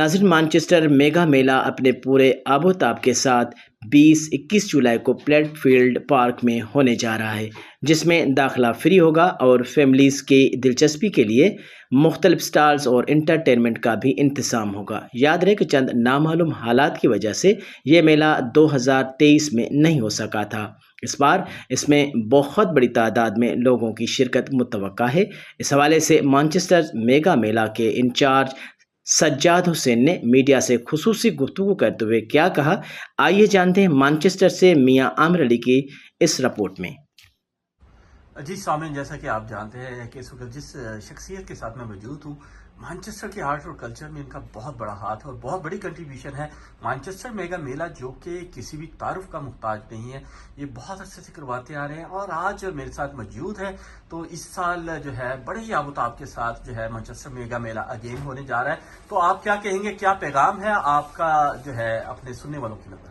ناظرین، Manchester mega میلہ اپنے پورے آب و تاب کے ساتھ 20-21 جولائی کو پلیٹ فیلڈ پارک میں ہونے جا رہا ہے، جس میں داخلہ فری ہوگا اور فیملیز کی دلچسپی کے لیے مختلف سٹالز اور انٹرٹینمنٹ کا بھی انتظام ہوگا۔ یاد رہے کہ چند نامعلوم حالات کی وجہ سے یہ میلہ 2023 میں نہیں ہو سکا تھا۔ اس بار اس میں بہت بڑی تعداد میں لوگوں کی شرکت متوقع ہے۔ اس حوالے سے مانچسٹر میگا میلہ کے انچارج سجاد حسین نے میڈیا سے خصوصی گفتگو کرتے ہوئے کیا کہا، آئیے جانتے ہیں مانچسٹر سے میاں عامر علی کی اس رپورٹ میں۔ جی سامعین، جیسا کہ آپ جانتے ہیں کہ اس وقت جس شخصیت کے ساتھ میں موجود ہوں، مانچسٹر کے آرٹ اور کلچر میں ان کا بہت بڑا ہاتھ ہے اور بہت بڑی کنٹریبیوشن ہے۔ مانچسٹر میگا میلہ جو کہ کسی بھی تعارف کا محتاج نہیں ہے، یہ بہت عرصے سے کرواتے آ رہے ہیں اور آج میرے ساتھ موجود ہے۔ تو اس سال جو ہے بڑے ہی آب و تاب کے ساتھ جو ہے مانچسٹر میگا میلہ اگین ہونے جا رہا ہے۔ تو آپ کیا کہیں گے، کیا پیغام ہے آپ کا جو ہے اپنے سننے والوں کی نظر؟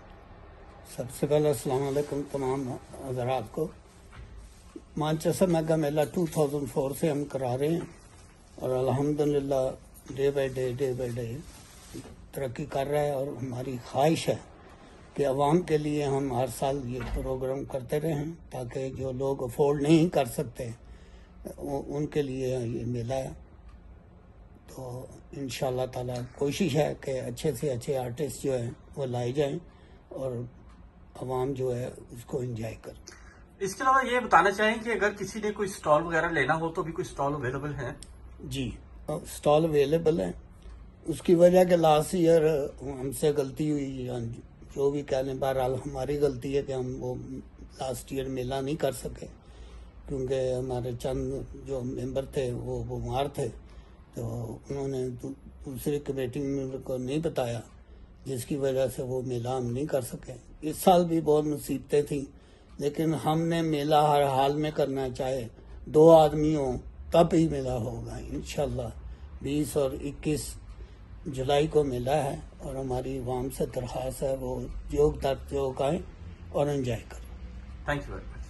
سب سے پہلے السلام علیکم تمام حضرات کو۔ مانچسٹر میگا میلہ 2004 سے ہم کرا رہے ہیں اور الحمدللہ ڈے بائی ڈے ترقی کر رہا ہے، اور ہماری خواہش ہے کہ عوام کے لیے ہم ہر سال یہ پروگرام کرتے رہیں تاکہ جو لوگ افورڈ نہیں کر سکتے ان کے لیے یہ میلہ ہے۔ تو انشاءاللہ تعالی کوشش ہے کہ اچھے سے اچھے آرٹسٹ جو ہیں وہ لائے جائیں اور عوام جو ہے اس کو انجوائے کرے۔ اس کے علاوہ یہ بتانا چاہیں کہ اگر کسی نے کوئی سٹال وغیرہ لینا ہو تو بھی کوئی سٹال اویلیبل ہے؟ جی، سٹال اویلیبل ہے۔ اس کی وجہ کہ لاسٹ ایئر ہم سے غلطی ہوئی، جو بھی کہہ لیں، بہرحال ہماری غلطی ہے کہ ہم وہ لاسٹ ایئر میلہ نہیں کر سکے کیونکہ ہمارے چند جو ممبر تھے وہ بیمار تھے، تو انہوں نے دوسرے کمیٹی ممبر کو نہیں بتایا، جس کی وجہ سے وہ میلہ ہم نہیں کر سکے۔ اس سال بھی بہت مصیبتیں تھیں، لیکن ہم نے میلہ ہر حال میں کرنا، چاہے 2 آدمی ہوں تب ہی میلہ ہوگا انشاءاللہ۔ 20 اور 21 جولائی کو میلہ ہے اور ہماری عوام سے درخواست ہے وہ جوگ در جوگ آئیں اور انجوائے کریں۔ Thank you very much.